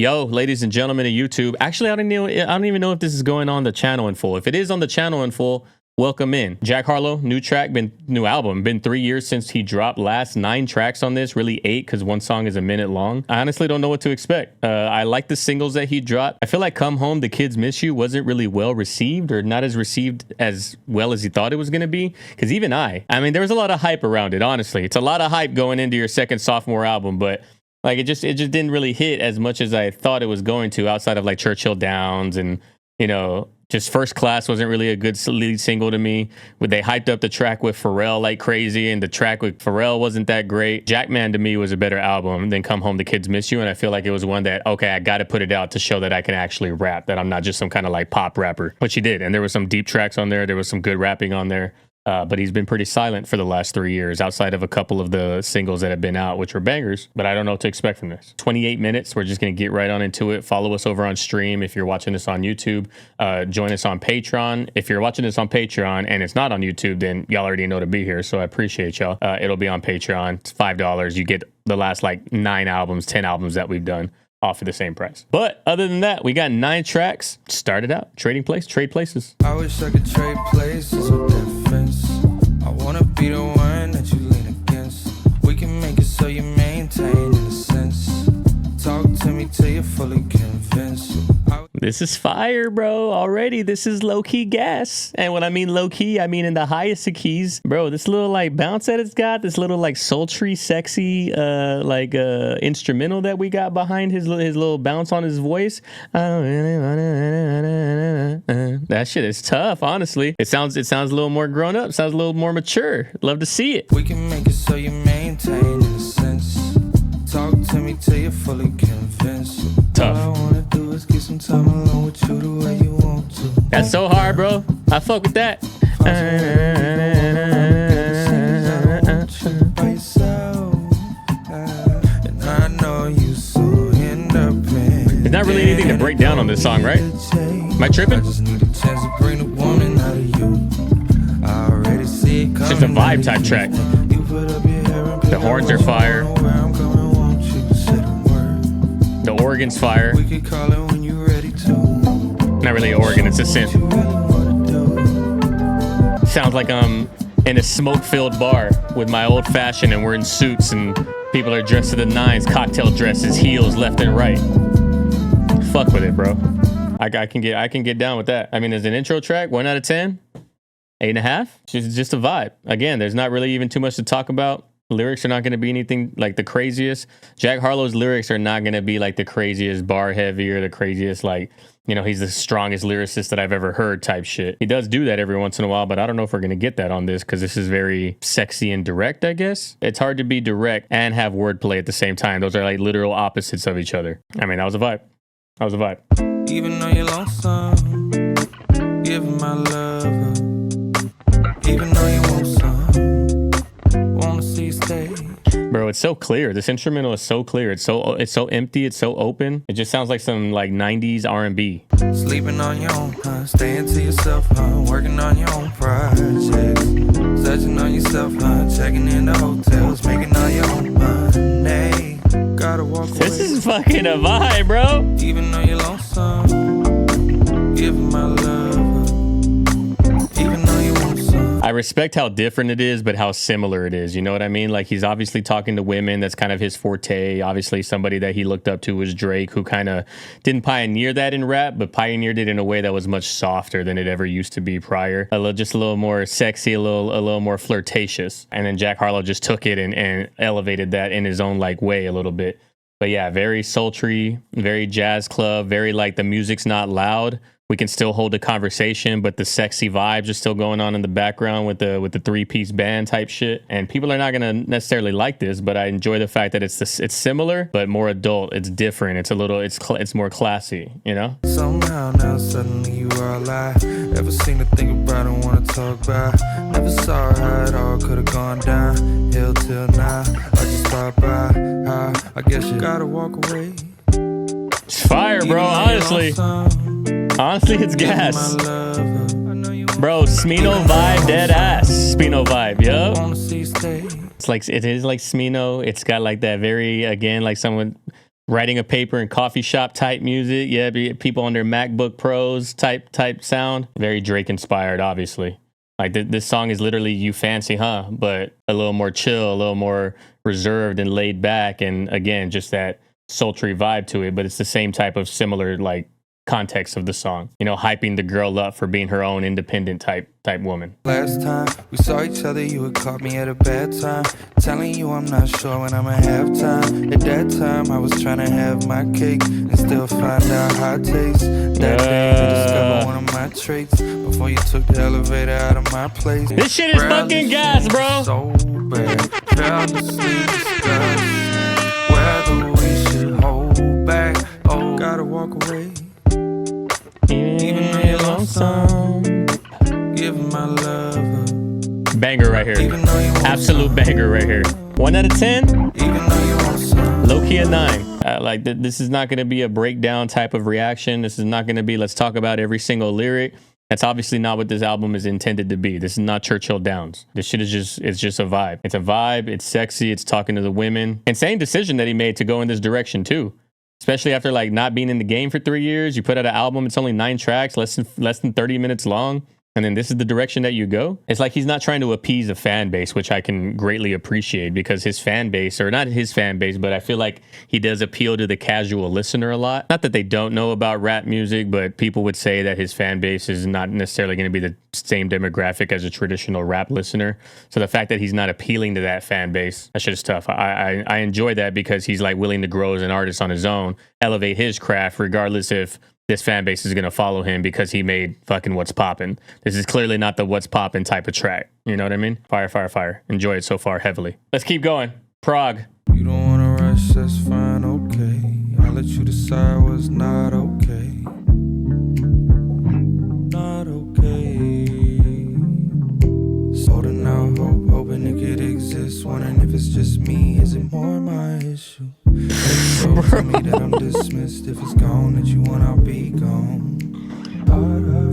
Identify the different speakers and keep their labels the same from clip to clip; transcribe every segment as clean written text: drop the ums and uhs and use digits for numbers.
Speaker 1: Yo, ladies and gentlemen of YouTube. Actually, I don't even know if this is going on the channel in full. If it is on the channel in full, welcome in. Jack Harlow, new album. Been 3 years since he dropped last. 9 tracks on this, really 8 because one song is a minute long. I honestly don't know what to expect. I like the singles that he dropped. I feel like Come Home, The Kids Miss You wasn't really well received, or not as received as well as he thought it was going to be. Because even I mean, there was a lot of hype around it, honestly. It's a lot of hype going into your second sophomore album, but like it just didn't really hit as much as I thought it was going to, outside of like Churchill Downs and, you know, just First Class wasn't really a good lead single to me. They hyped up the track with Pharrell like crazy, and the track with Pharrell wasn't that great. Jackman to me was a better album than Come Home, The Kids Miss You, and I feel like it was one that, okay, I got to put it out to show that I can actually rap, that I'm not just some kind of like pop rapper, which he did. And there was some deep tracks on there. There was some good rapping on there. But he's been pretty silent for the last 3 years, outside of a couple of the singles that have been out, which were bangers. But I don't know what to expect from this. 28 minutes. We're just going to get right on into it. Follow us over on stream if you're watching this on YouTube. Join us on Patreon. If you're watching this on Patreon and it's not on YouTube, then y'all already know to be here. So I appreciate y'all. It'll be on Patreon. It's $5. You get the last like 9 albums, 10 albums that we've done off of the same price. But other than that, we got 9 tracks. Started out. Trade places.
Speaker 2: I wish I could trade places with that fence. I wanna be the one that you lean against. We can make it so you maintain in a sense. Talk to me till you're fully convinced.
Speaker 1: This is fire, bro. Already, this is low-key gas. And when I mean low-key, I mean in the highest of keys. Bro, this little like bounce that it's got, this little like sultry, sexy instrumental that we got behind his little bounce on his voice. That shit is tough, honestly. It sounds a little more grown up, sounds a little more mature. Love to see it.
Speaker 2: We can make it so you maintain in a sense. Talk to me till you're fully convinced.
Speaker 1: Tough.
Speaker 2: All I wanna do is get some time alone with you the way you want to.
Speaker 1: That's so hard, bro. I fuck with that. There's not really anything to break down on this song, right? Am I tripping? It's just a vibe type track. The horns are fire. The organ's fire. Not really an organ, it's a synth. Sounds like I'm in a smoke-filled bar with my old fashioned and we're in suits and people are dressed to the nines, cocktail dresses, heels left and right. Fuck with it, bro. I can get down with that. I mean, as an intro track, 1 out of 10, 8.5. Just a vibe. Again, there's not really even too much to talk about. Lyrics are not going to be anything like the craziest. Jack Harlow's lyrics are not going to be like the craziest bar heavy or the craziest, like, you know, he's the strongest lyricist that I've ever heard type shit. He does do that every once in a while, but I don't know if we're going to get that on this because this is very sexy and direct, I guess. It's hard to be direct and have wordplay at the same time. Those are like literal opposites of each other. I mean, that was a vibe. That was a vibe.
Speaker 2: Even though you're lonesome, give my love up. Even though you want some, wanna see you stay.
Speaker 1: Bro, it's so clear. This instrumental is so clear. It's so empty. It's so open. It just sounds like some like 90s R&B.
Speaker 2: Sleeping on your own, huh? Staying to yourself, huh? Working on your own projects. Searching on yourself, huh? Checking in the hotels, making all your own money. Gotta walk away.
Speaker 1: This is fucking a vibe, bro.
Speaker 2: Even though you're lonesome, give my love up. Even though you want some.
Speaker 1: I respect how different it is, but how similar it is. You know what I mean? Like, he's obviously talking to women. That's kind of his forte. Obviously, somebody that he looked up to was Drake, who kind of didn't pioneer that in rap, but pioneered it in a way that was much softer than it ever used to be prior. Just a little more sexy, a little more flirtatious. And then Jack Harlow just took it and elevated that in his own like way a little bit. But yeah, very sultry, very jazz club, very like the music's not loud. We can still hold a conversation, but the sexy vibes are still going on in the background with the 3-piece band type shit. And people are not going to necessarily like this, but I enjoy the fact that it's similar, but more adult. It's different. It's more classy, you know?
Speaker 2: Somehow now suddenly you are alive. Ever seen to think about and want to talk about? Never saw how it all could have gone down. Hill till now, I just thought by how I guess you gotta walk away.
Speaker 1: It's fire, bro, honestly. Honestly, it's gas. Bro, Smino vibe, dead ass. Smino vibe, yo. It is like Smino. It's got like that very, again, like someone writing a paper in coffee shop type music. Yeah, people on their MacBook Pros type sound. Very Drake inspired, obviously. Like this song is literally You Fancy, Huh? But a little more chill, a little more reserved and laid back. And again, just that sultry vibe to it. But it's the same type of similar like context of the song, you know, hyping the girl up for being her own independent type woman.
Speaker 2: Last time we saw each other, you had caught me at a bad time, telling you I'm not sure when I'ma have time. At that time I was trying to have my cake and still find out how it tastes. That day you discovered one of my traits before you took the elevator out of my place.
Speaker 1: This shit is fucking gas, bro.
Speaker 2: So bad, fell asleep, whether we should hold back. Oh, gotta walk away. Even though you're lonesome, give my love up.
Speaker 1: Banger right here. Absolute banger right here. 1 out of 10.
Speaker 2: Even though you want some.
Speaker 1: Low key a 9. Like this is not going to be a breakdown type of reaction. This is not going to be let's talk about every single lyric. That's obviously not what this album is intended to be. This is not Churchill Downs. This shit is just a vibe. It's a vibe. It's sexy. It's talking to the women. Insane decision that he made to go in this direction too. Especially after like not being in the game for 3 years, you put out an album. It's only 9 tracks, less than 30 minutes long. And then this is the direction that you go. It's like he's not trying to appease a fan base, which I can greatly appreciate because his fan base, or not his fan base, but I feel like he does appeal to the casual listener a lot. Not that they don't know about rap music, but people would say that his fan base is not necessarily going to be the same demographic as a traditional rap listener. So the fact that he's not appealing to that fan base, that shit is tough. I enjoy that because he's like willing to grow as an artist on his own, elevate his craft, regardless if this fan base is going to follow him because he made fucking What's Poppin'. This is clearly not the What's Poppin' type of track. You know what I mean? Fire, fire, fire. Enjoy it so far heavily. Let's keep going. Prague.
Speaker 2: You don't want to rush, that's fine, okay. I'll let you decide what's not okay. Not okay. Holding out hope, hoping it could exist. Wondering if it's just me, is it more my issue? So tell me that I'm dismissed. If it's gone, that you want, I'll be gone.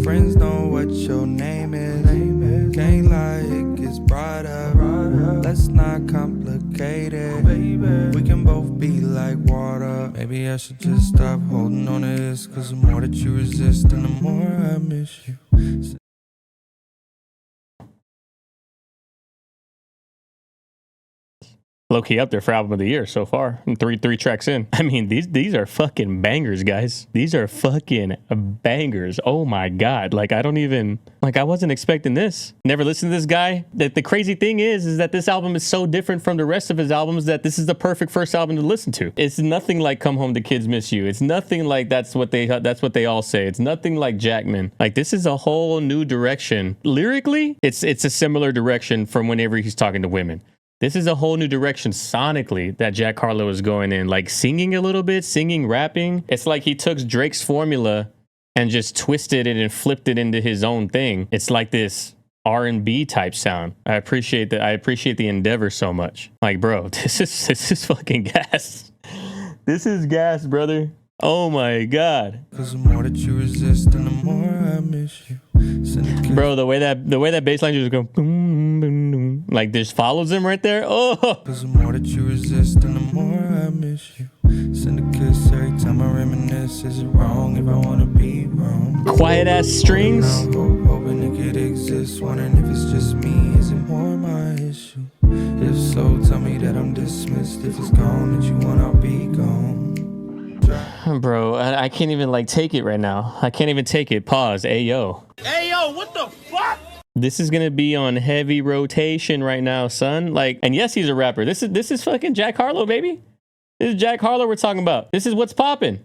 Speaker 2: Friends know what your name is. Can't lie, it gets brought up. Let's not complicate it. We can both be like water. Maybe I should just stop holding on to this, cause the more that you resist and the more I miss you.
Speaker 1: Low-key up there for album of the year so far. Three tracks in. I mean, these are fucking bangers, guys. These are fucking bangers. Oh my God. Like, I wasn't expecting this. Never listened to this guy. The crazy thing is that this album is so different from the rest of his albums that this is the perfect first album to listen to. It's nothing like Come Home, the Kids Miss You. It's nothing like that's what they all say. It's nothing like Jackman. Like, this is a whole new direction. Lyrically, it's a similar direction from whenever he's talking to women. This is a whole new direction sonically that Jack Harlow is going in, like singing a little bit, rapping. It's like he took Drake's formula and just twisted it and flipped it into his own thing. It's like this R&B type sound. I appreciate the endeavor so much. Like, bro, this is fucking gas. This is gas, brother. Oh my God.
Speaker 2: Cause the more that you resist and the more I miss you.
Speaker 1: Bro, the way that bass line just go boom, boom, boom, like this follows him right there. Oh,
Speaker 2: cause the more that you resist and the more I miss you. Send a kiss every time I reminisce. Is it wrong if I wanna be wrong?
Speaker 1: Quiet ass strings.
Speaker 2: Hoping it could exist. Wondering if it's just me. Is it more my issue? If so, tell me that I'm dismissed. If it's gone that you want, I'll be gone.
Speaker 1: Bro, I can't even like take it right now. I can't even take it. Pause. Ayo.
Speaker 3: Ayo, what the fuck?
Speaker 1: This is gonna be on heavy rotation right now, son. Like, and yes, he's a rapper. This is fucking Jack Harlow, baby. This is Jack Harlow we're talking about. This is What's Poppin'.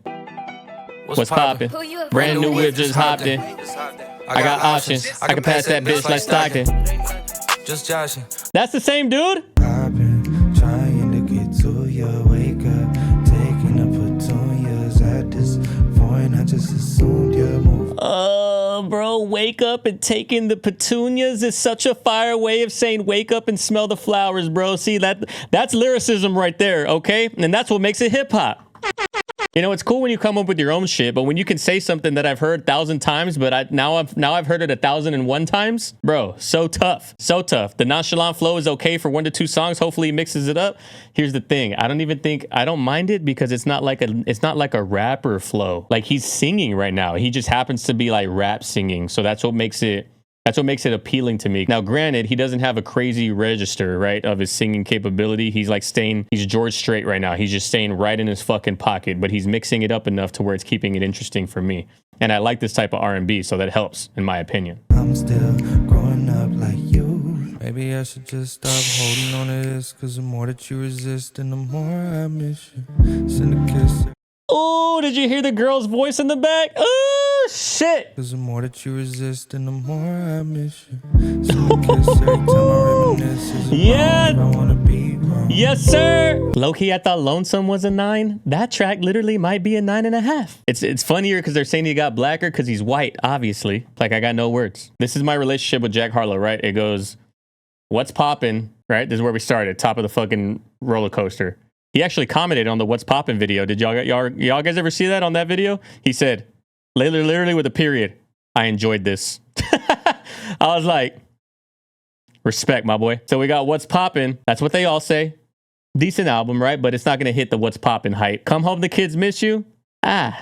Speaker 1: What's Poppin'? Brand new whip just hopped in. I got options. I can pass that bitch like Stockton.
Speaker 2: Just joshing.
Speaker 1: That's the same dude?
Speaker 2: I've been trying to get to your wake up. Taking the petunias at this point. I just assumed you'd move.
Speaker 1: Bro, wake up and taking the petunias is such a fire way of saying wake up and smell the flowers, bro. See, that's lyricism right there, okay? And that's what makes it hip hop. You know, it's cool when you come up with your own shit, but when you can say something that I've heard 1,000 times, but now I've heard it 1,001 times, bro, so tough, so tough. The nonchalant flow is okay for 1 to 2 songs. Hopefully he mixes it up. Here's the thing. I don't mind it because it's not like a rapper flow. Like he's singing right now. He just happens to be like rap singing. So that's what makes it appealing to me. Now, granted, he doesn't have a crazy register, right, of his singing capability. He's George Strait right now. He's just staying right in his fucking pocket, but he's mixing it up enough to where it's keeping it interesting for me. And I like this type of R&B, so that helps, in my opinion.
Speaker 2: I'm still growing up like you. Maybe I should just stop holding on to this, cause the more that you resist and the more I miss you. Send a kiss.
Speaker 1: Oh, did you hear the girl's voice in the back? Oh, shit.
Speaker 2: Cause the more that you resist and the more I miss you. Send a kiss every time I reminisce.
Speaker 1: Yeah.
Speaker 2: I wanna be wrong.
Speaker 1: Yes, sir. Low-key, I thought Lonesome was a 9. That track literally might be a 9.5. It's funnier because they're saying he got blacker because he's white, obviously. Like, I got no words. This is my relationship with Jack Harlow, right? It goes, what's poppin', right? This is where we started, top of the fucking roller coaster. He actually commented on the What's Poppin' video. Did y'all guys ever see that on that video? He said, literally with a period, I enjoyed this. I was like, respect, my boy. So we got What's Poppin'. That's what they all say. Decent album, right? But it's not going to hit the What's Poppin' hype. Come Home, the Kids Miss You. A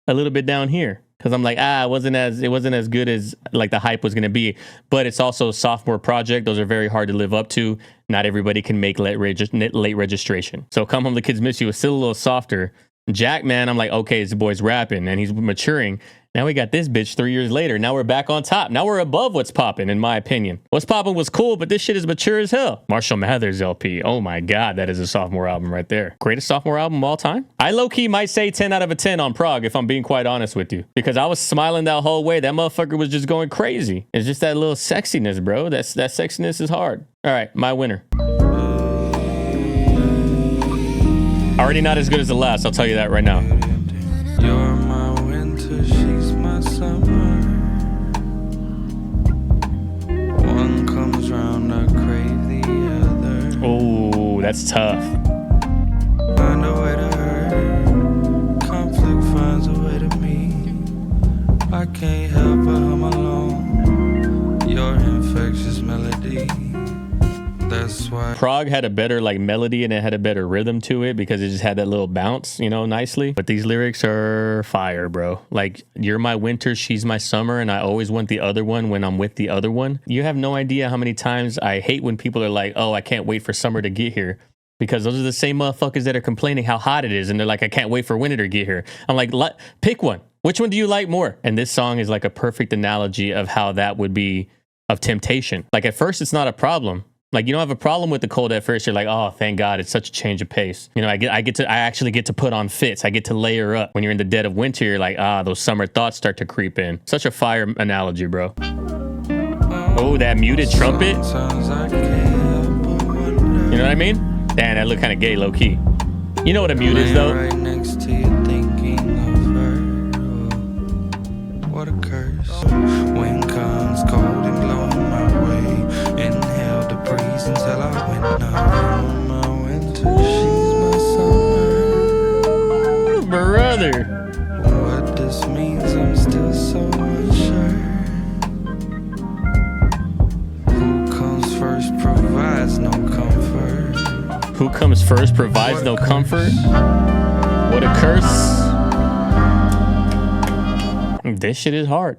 Speaker 1: little bit down here. Because I'm like, it wasn't as good as like the hype was going to be. But it's also a sophomore project. Those are very hard to live up to. Not everybody can make late registration. So Come Home, the Kids Miss You is still a little softer. Jack, man, I'm like, okay, this boy's rapping and he's maturing. Now we got this bitch 3 years later. Now we're back on top. Now we're above What's Poppin', in my opinion. What's Poppin' was cool, but this shit is mature as hell. Marshall Mathers LP. Oh my God, that is a sophomore album right there. Greatest sophomore album of all time? I low-key might say 10 out of a 10 on Prague, if I'm being quite honest with you. Because I was smiling that whole way. That motherfucker was just going crazy. It's just that little sexiness, bro. That sexiness is hard. All right, my winner. Already not as good as the last, I'll tell you that right now.
Speaker 2: You're my winter, she's my summer. One comes round, I crave the other.
Speaker 1: Oh, that's tough.
Speaker 2: Find a way to hurt. Conflict finds a way to meet. I can't help but hum along your infectious melody. That's why
Speaker 1: Prague had a better like melody and it had a better rhythm to it because it just had that little bounce, you know, nicely. But these lyrics are fire, bro. Like, you're my winter, she's my summer, and I always want the other one when I'm with the other one. You have no idea how many times I hate when people are like, oh, I can't wait for summer to get here. Because those are the same motherfuckers that are complaining how hot it is. And they're like, I can't wait for winter to get here. I'm like, pick one. Which one do you like more? And this song is like a perfect analogy of how that would be of temptation. Like, at first, it's not a problem. Like, you don't have a problem with the cold at first. You're like, oh, thank God, it's such a change of pace. You know, I actually get to put on fits. I get to layer up. When you're in the dead of winter, you're like, those summer thoughts start to creep in. Such a fire analogy, bro. Oh, that muted trumpet. You know what I mean? Damn, that look kind of gay, low key. You know what a mute is, though?
Speaker 2: Right next to you, thinking of her. What a curse. Wind comes cold and blowing my way. Inhale the breeze until I went numb. My winter, she's my summer.
Speaker 1: Brother.
Speaker 2: What this means, I'm still so unsure. Who comes first provides no comfort.
Speaker 1: Who comes first provides no comfort. What a curse. This shit is hard.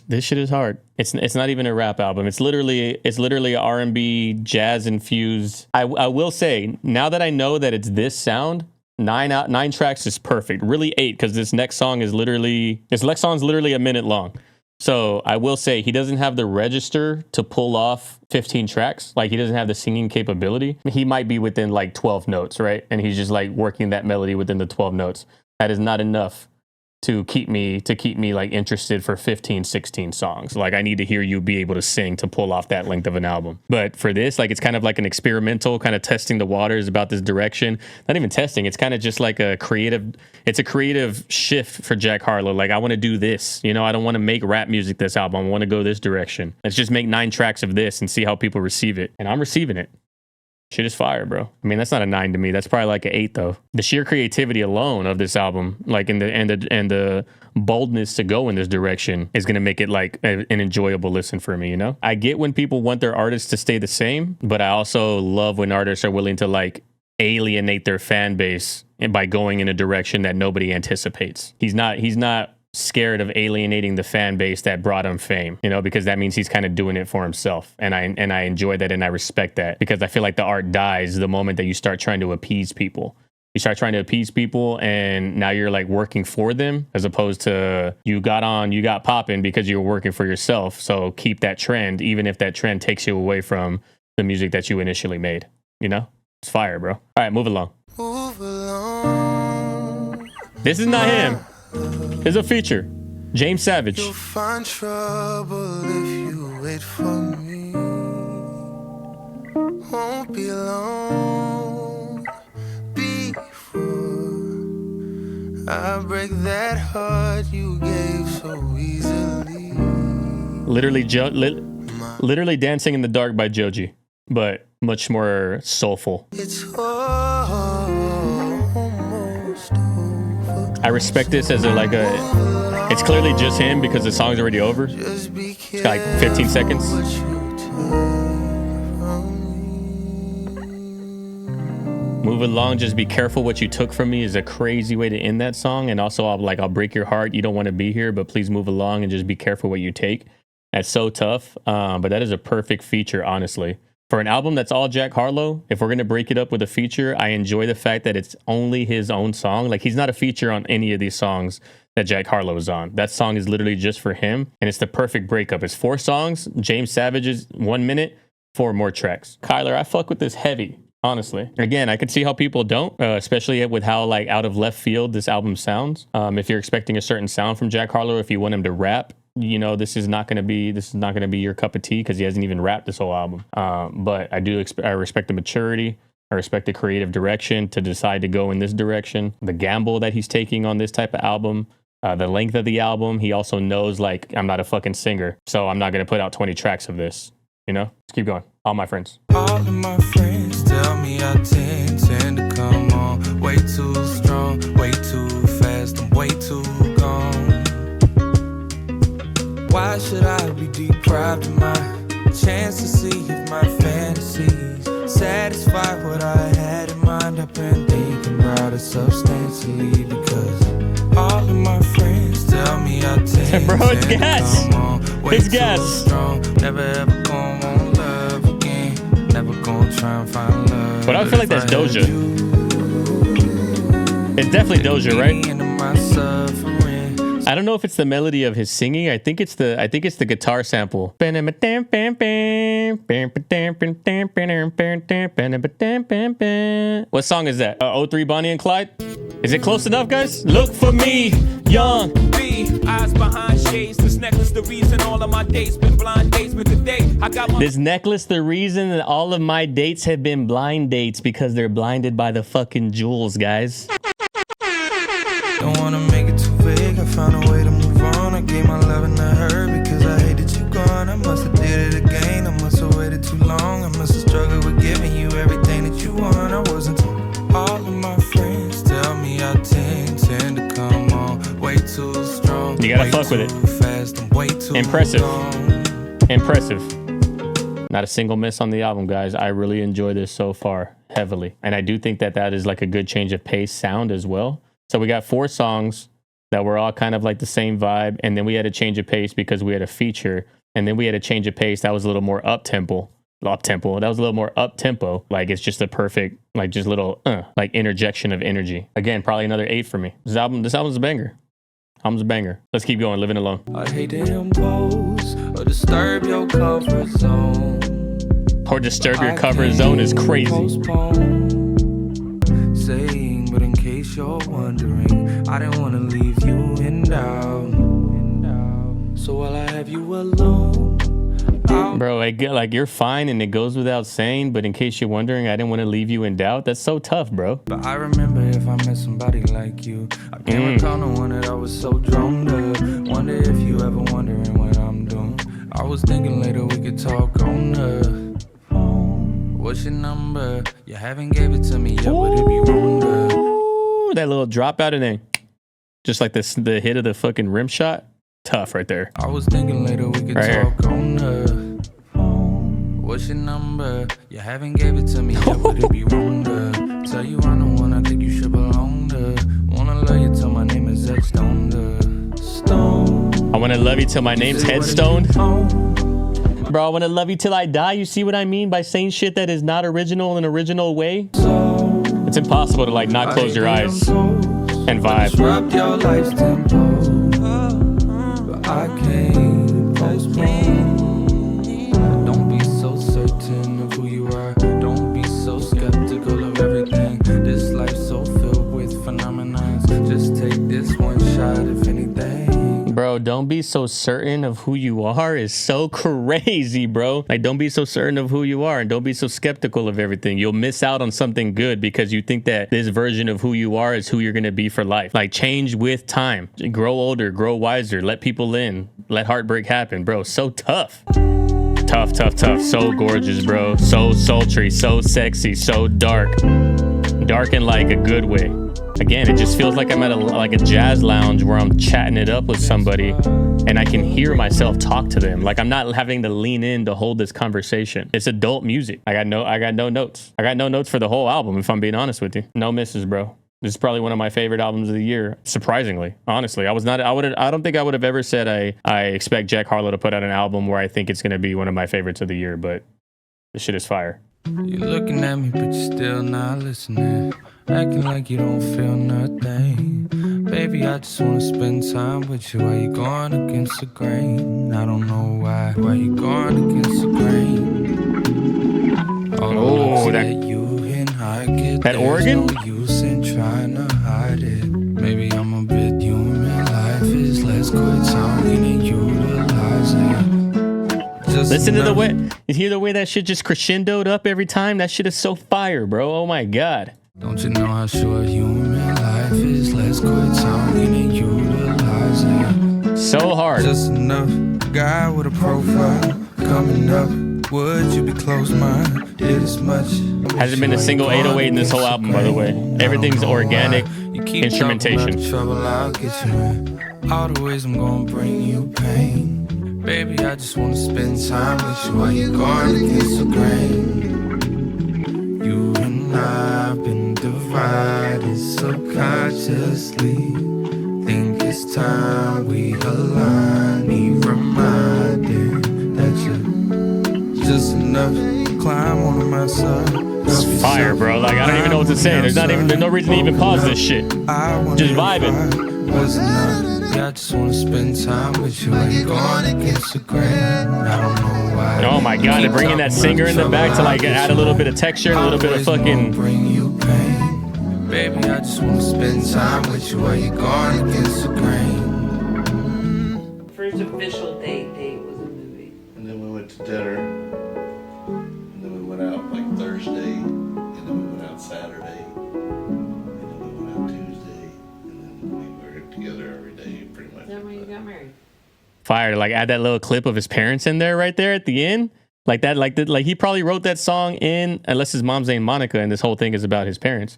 Speaker 1: This shit is hard. It's not even a rap album. It's literally R&B, jazz infused. I will say, now that I know that it's this sound, 9 tracks is perfect. Really 8, because this next song's literally a minute long. So I will say he doesn't have the register to pull off 15 tracks. Like, he doesn't have the singing capability. He might be within like 12 notes, right? And he's just like working that melody within the 12 notes. That is not enough to keep me like interested for 15, 16 songs. Like, I need to hear you be able to sing to pull off that length of an album. But for this, like, it's kind of like an experimental, kind of testing the waters about this direction. Not even testing. It's kind of just like a creative shift for Jack Harlow. Like, I want to do this, you know, I don't want to make rap music this album. I want to go this direction. Let's just make 9 tracks of this and see how people receive it. And I'm receiving it. Shit is fire, bro. I mean, that's not a 9 to me. That's probably like an 8 though. The sheer creativity alone of this album, like and the boldness to go in this direction is gonna make it like an enjoyable listen for me, you know? I get when people want their artists to stay the same, but I also love when artists are willing to like alienate their fan base and by going in a direction that nobody anticipates. He's not scared of alienating the fan base that brought him fame, you know, because that means he's kind of doing it for himself. And I enjoy that and I respect that, because I feel like the art dies the moment that you start trying to appease people. You start trying to appease people and now you're like working for them, as opposed to you got popping because you were working for yourself. So keep that trend, even if that trend takes you away from the music that you initially made, you know? It's fire, bro. All right, move along.
Speaker 2: Move along.
Speaker 1: This is not him. It's a feature. James Savage.
Speaker 2: You'll find trouble if you wait for me. Won't be long before I break that heart you gave so easily.
Speaker 1: Literally Dancing in the Dark by Joji, but much more soulful.
Speaker 2: It's almost over.
Speaker 1: I respect this as it's clearly just him because the song's already over.
Speaker 2: Just be
Speaker 1: It's got like 15 seconds.
Speaker 2: what you take from me.
Speaker 1: Move along, just be careful what you took from me is a crazy way to end that song. And also I'll break your heart. You don't want to be here, but please move along and just be careful what you take. That's so tough. But that is a perfect feature, honestly. For an album that's all Jack Harlow, if we're going to break it up with a feature, I enjoy the fact that it's only his own song. Like, he's not a feature on any of these songs that Jack Harlow is on. That song is literally just for him, and it's the perfect breakup. It's 4 songs, James Savage's 1 minute, 4 more tracks. Kyler, I fuck with this heavy, honestly. Again, I can see how people don't, especially with how like out of left field this album sounds. If you're expecting a certain sound from Jack Harlow, if you want him to rap, you know, this is not going to be your cup of tea, because he hasn't even rapped this whole album. But I respect the maturity. I respect the creative direction to decide to go in this direction. The gamble that he's taking on this type of album, the length of the album. He also knows, like, I'm not a fucking singer, so I'm not going to put out 20 tracks of this. You know, let's keep going. All my friends.
Speaker 2: All of my friends tell me I tend to come on way too strong, way too fast, I'm way too gone. Why should I be deprived of my chance to see if my fantasies satisfy what I had in mind? I've been thinking about it substantially, because all of my friends tell me I tend
Speaker 1: Bro, it's gas. It's gas.
Speaker 2: strong. Never ever gonna want love again. Never gonna try and find love.
Speaker 1: But I feel like that's Doja. It's definitely Doja, right? I don't know if it's the melody of his singing. I think it's the guitar sample. What song is that? 03 Bonnie and Clyde? Is it close enough, guys? Look for me, young.
Speaker 3: Eyes behind shades. This necklace, the reason all of my dates been blind dates. But today, I got my
Speaker 1: This necklace, the reason that all of my dates have been blind dates, because they're blinded by the fucking jewels, guys.
Speaker 2: Don't wanna make it too vague. I found a way to move on. I gave my loving to her because I hated you gone. I must have did it again. I must have waited too long. I must have struggled with giving you everything that you want. I wasn't all of my friends tell me I tend to come on way too strong.
Speaker 1: You gotta fuck with it.
Speaker 2: Fast, I'm way too
Speaker 1: Impressive.
Speaker 2: gone.
Speaker 1: Impressive. Not a single miss on the album, guys. I really enjoy this so far, heavily. And I do think that is like a good change of pace sound as well. So we got 4 songs that were all kind of like the same vibe. And then we had a change of pace because we had a feature. And then we had a change of pace that was a little more up-tempo. That was a little more up-tempo. Like, it's just a perfect, like, just little, like, interjection of energy. Again, probably another 8 for me. This album's a banger. Album's a banger. Let's keep going. Living alone.
Speaker 2: I hate to impose or disturb your comfort zone.
Speaker 1: Or disturb your cover zone is crazy.
Speaker 2: Saying, but in case you're wondering, I didn't want to leave you in doubt. So while I have you alone,
Speaker 1: Bro, I get, like, you're fine and it goes without saying, but in case you're wondering, I didn't want to leave you in doubt. That's so tough, bro.
Speaker 2: But I remember if I met somebody like you, I can't recall no one that I was so drawn to. Wonder if you ever wondering what I'm doing. I was thinking later we could talk on the phone. What's your number? You haven't gave it to me yet. Would it be wrong to?
Speaker 1: Ooh, that little drop out and then just like this, the hit of the fucking rim shot. Tough right there.
Speaker 2: I was thinking later we could
Speaker 1: Right
Speaker 2: talk on the phone. What's your number? You haven't gave it to me yet. Would it be wrong to tell you I'm the one I think you should belong to? Wanna love you till my name is Headstone.
Speaker 1: I wanna love you till my name's Headstone. Bro, I wanna love you till I die. You see what I mean by saying shit that is not original in an original way? It's impossible to like not close your eyes and vibe.
Speaker 2: Disrupt your life's tempo. I can't postpone. Don't be so certain of who you are. Don't be so skeptical of everything. This life's so filled with phenomena. Just take this one shot, if anything.
Speaker 1: Bro, don't be so certain of who you are is so crazy, bro. Like, don't be so certain of who you are and don't be so skeptical of everything. You'll miss out on something good because you think that this version of who you are is who you're going to be for life. Like, change with time. Grow older, grow wiser, let people in, let heartbreak happen, bro. So tough. Tough, tough, tough. So gorgeous, bro. So sultry, so sexy, so dark. Dark in like a good way. Again, it just feels like I'm at a jazz lounge where I'm chatting it up with somebody and I can hear myself talk to them. Like I'm not having to lean in to hold this conversation. It's adult music. I got no notes. I got no notes for the whole album, if I'm being honest with you. No misses, bro. This is probably one of my favorite albums of the year. Surprisingly, honestly, I don't think I would have ever said I expect Jack Harlow to put out an album where I think it's going to be one of my favorites of the year, but this shit is fire.
Speaker 2: You're looking at me, but you're still not listening. Acting like you don't feel nothing. Baby, I just wanna spend time with you. Why you going against the grain? I don't know why. Why you going against the grain?
Speaker 1: Oh, that
Speaker 2: you and I get
Speaker 1: that organ?
Speaker 2: No use in trying to hide it. Maybe I'm a bit human. Life is let's quit talking and utilize it.
Speaker 1: Listen to the way you hear the way that shit just crescendoed up every time. That shit is so fire, bro. Oh my god.
Speaker 2: Don't you know how short human life is? Let's quit talking and utilize it.
Speaker 1: So hard.
Speaker 2: Just enough guy with a profile coming up. Would you be close-minded as much?
Speaker 1: Hasn't been a single 808 in this whole album, by the way. Everything's organic instrumentation.
Speaker 2: Trouble, I'll get you in. All the ways I'm gonna bring you pain. Baby, I just wanna spend time with you while you're going against the grain. You and I've been divided subconsciously. Think it's time we align. Me reminded that you're just enough to climb on my side.
Speaker 1: It's fire, bro. Like I don't even know what to say. There's no reason to even pause this shit. Just vibing.
Speaker 2: I just wanna spend time with you when you're going against the grain. I don't know why.
Speaker 1: Oh my god, they're bringing that singer in the back to like add a little bit of texture and a little bit of fucking.
Speaker 2: Bring you pain. Baby, I just wanna spend time with you while you're going against the grain.
Speaker 4: First official date was a movie.
Speaker 5: And then we went to dinner. And then we went out like Thursday. And then we went out Saturday. And then we went out Tuesday. And then we were together every day pretty much.
Speaker 4: Is that when you got married?
Speaker 1: Fire. Like add that little clip of his parents in there right there at the end. Like that, like he probably wrote that song in, unless his mom's named Monica and this whole thing is about his parents.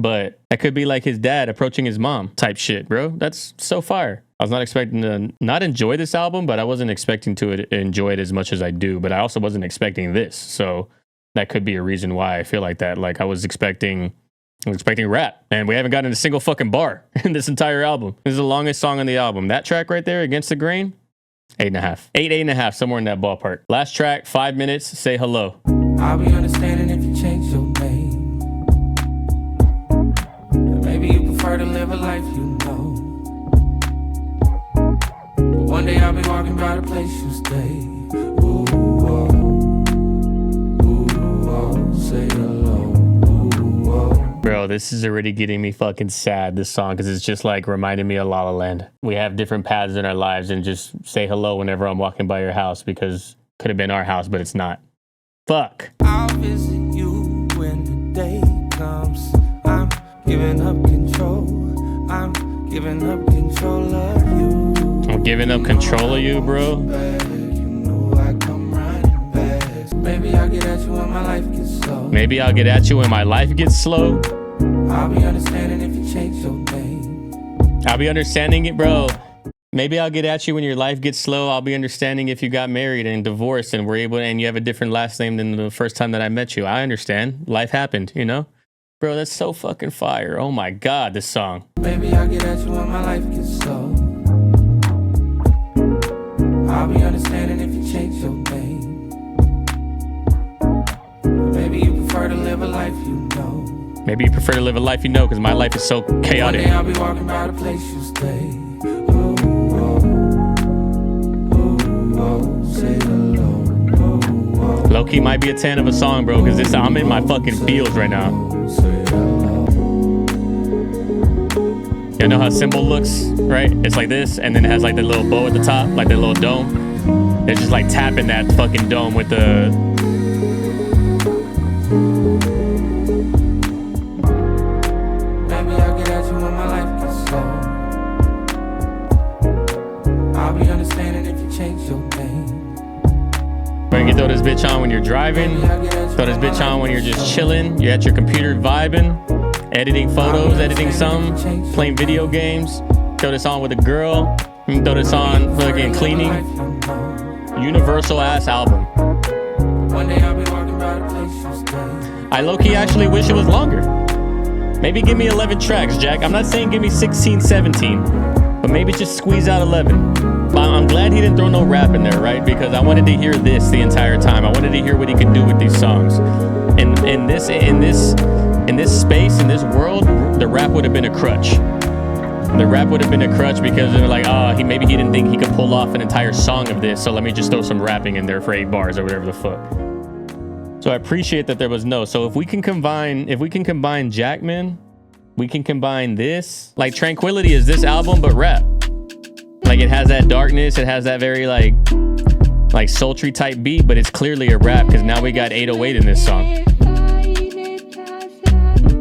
Speaker 1: But that could be like his dad approaching his mom type shit, bro. That's so fire. I was not expecting to not enjoy this album, but I wasn't expecting to enjoy it as much as I do. But I also wasn't expecting this. So that could be a reason why I feel like that. Like I was expecting rap, and we haven't gotten a single fucking bar in this entire album. This is the longest song on the album. That track right there, Against the Grain, 8.5. 8.5, somewhere in that ballpark. Last track, 5 minutes, Say Hello.
Speaker 2: I'll be understanding if you change your name. Maybe you prefer to live a life you know. But one day I'll be walking by the place you stay. Ooh, oh, ooh, oh, say hello. Ooh, oh.
Speaker 1: Bro, this is already getting me fucking sad, this song, because it's just like reminding me of La La Land. We have different paths in our lives and just say hello whenever I'm walking by your house because could have been our house, but it's not. Fuck.
Speaker 2: I'll visit you when the day comes. I'm giving up control. I'm giving up control of you.
Speaker 1: I'm giving up control of you, bro.
Speaker 2: You know I come running back. Maybe I'll get at you when my life gets slow.
Speaker 1: Maybe I'll get at you when my life gets slow.
Speaker 2: I'll be understanding if you change your name.
Speaker 1: I'll be understanding it, bro. Maybe I'll get at you when your life gets slow. I'll be understanding if you got married and divorced and and you have a different last name than the first time that I met you. I understand. Life happened, you know? Bro, that's so fucking fire. Oh my God, this song.
Speaker 2: Maybe I'll get at you when my life gets slow. I'll be understanding if you change your name. Maybe you prefer to live a life you know.
Speaker 1: Maybe you prefer to live a life you know, because my life is so chaotic.
Speaker 2: One day I'll be walking by the place you stay. Say hello.
Speaker 1: Low-key might be a 10 of a song, bro, because I'm in my fucking feels right now. You know how Symbol looks, right? It's like this, and then it has like the little bow at the top, like the little dome. They're just like tapping that fucking dome with the...
Speaker 2: Maybe I'll get at you when my life gets slow. I'll be understanding if you change your name.
Speaker 1: You can throw this bitch on when you're driving. Throw this bitch on when you're just chilling. You're at your computer vibing, editing photos, editing some, playing video games. Throw this on with a girl. You can throw this on fucking cleaning. Universal ass album.
Speaker 2: One day I'll be walking by the place you stay.
Speaker 1: I low-key actually wish it was longer. Maybe give me 11 tracks, Jack. I'm not saying give me 16, 17, but maybe just squeeze out 11. But I'm glad he didn't throw no rap in there, right? Because I wanted to hear this the entire time. I wanted to hear what he could do with these songs. And in this space, in this world, the rap would have been a crutch. The rap would have been a crutch because they're like, maybe he didn't think he could pull off an entire song of this, so let me just throw some rapping in there for 8 bars or whatever the fuck. So I appreciate that there was no. So if we can combine Jackman, we can combine this. Like Tranquility is this album but rap. Like it has that darkness, it has that very like sultry type beat, but it's clearly a rap because now we got 808 in this song.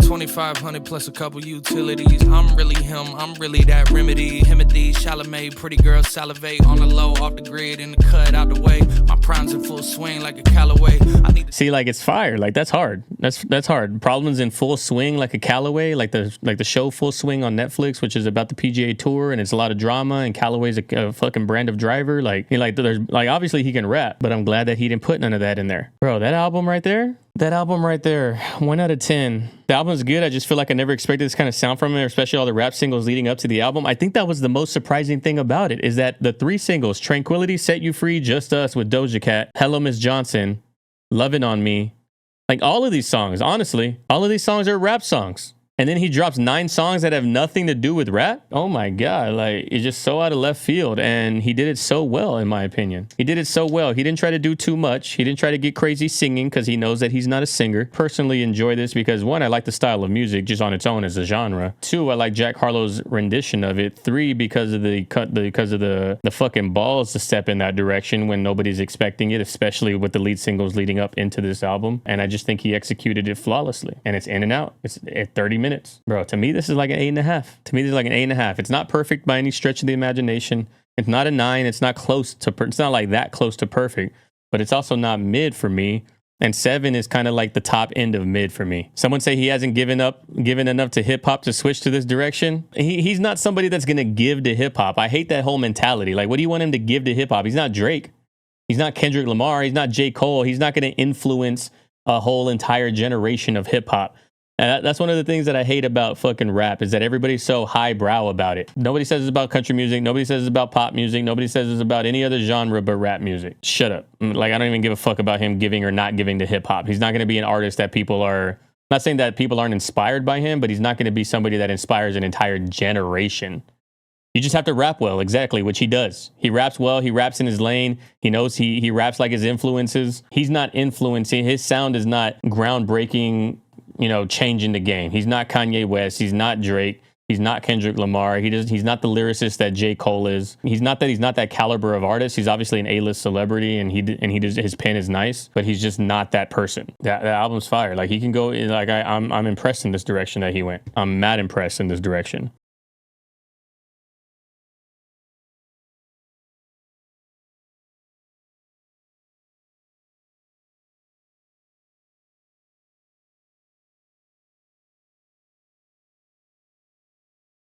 Speaker 2: 2,500 plus a couple utilities. I'm really him, I'm really that remedy. Himothy, Chalamet, pretty girl salivate on the low, off the grid, in the cut, out the way. My prime's in full swing like a Callaway. I need to
Speaker 1: see, like it's fire. Like that's hard. That's hard. Problems in full swing like a Callaway, like the show Full Swing on Netflix, which is about the PGA Tour and it's a lot of drama. And Callaway's a fucking brand of driver. There's obviously he can rap, but I'm glad that he didn't put none of that in there, bro. That album right there. 1 out of 10. The album's good. I just feel like I never expected this kind of sound from him, especially all the rap singles leading up to the album. I think that was the most surprising thing about it, is that the 3 singles, Tranquility, Set You Free, Just Us with Doja Cat, Hello Miss Johnson, Lovin' on Me, like all of these songs, honestly, all of these songs are rap songs. And then he drops 9 songs that have nothing to do with rap. Oh my God, like it's just so out of left field. And he did it so well, in my opinion. He did it so well. He didn't try to do too much. He didn't try to get crazy singing because he knows that he's not a singer. Personally enjoy this because 1, I like the style of music just on its own as a genre. 2, I like Jack Harlow's rendition of it. 3, because of the fucking balls to step in that direction when nobody's expecting it, especially with the lead singles leading up into this album. And I just think he executed it flawlessly. And it's in and out. It's at 30 minutes. Bro, to me, this is like an 8.5. To me, this is like an 8.5. It's not perfect by any stretch of the imagination. It's not a 9. It's not it's not like that close to perfect, but it's also not mid for me. And 7 is kind of like the top end of mid for me. Someone say he hasn't given enough to hip hop to switch to this direction. He's not somebody that's going to give to hip hop. I hate that whole mentality. Like, what do you want him to give to hip hop? He's not Drake. He's not Kendrick Lamar. He's not J. Cole. He's not going to influence a whole entire generation of hip hop. And that's one of the things that I hate about fucking rap, is that everybody's so highbrow about it. Nobody says it's about country music. Nobody says it's about pop music. Nobody says it's about any other genre but rap music. Shut up. Like, I don't even give a fuck about him giving or not giving to hip hop. He's not going to be an artist that people are, not saying that people aren't inspired by him, but he's not going to be somebody that inspires an entire generation. You just have to rap well, exactly, which he does. He raps well. He raps in his lane. He knows he raps like his influences. He's not influencing. His sound is not groundbreaking, changing the game. He's not Kanye West. He's not Drake. He's not Kendrick Lamar. He's not the lyricist that J. Cole is. He's not that caliber of artist. He's obviously an A-list celebrity, and his pen is nice, but he's just not that person. That album's fire. Like, he can go, like, I'm impressed in this direction that he went. I'm mad impressed in this direction.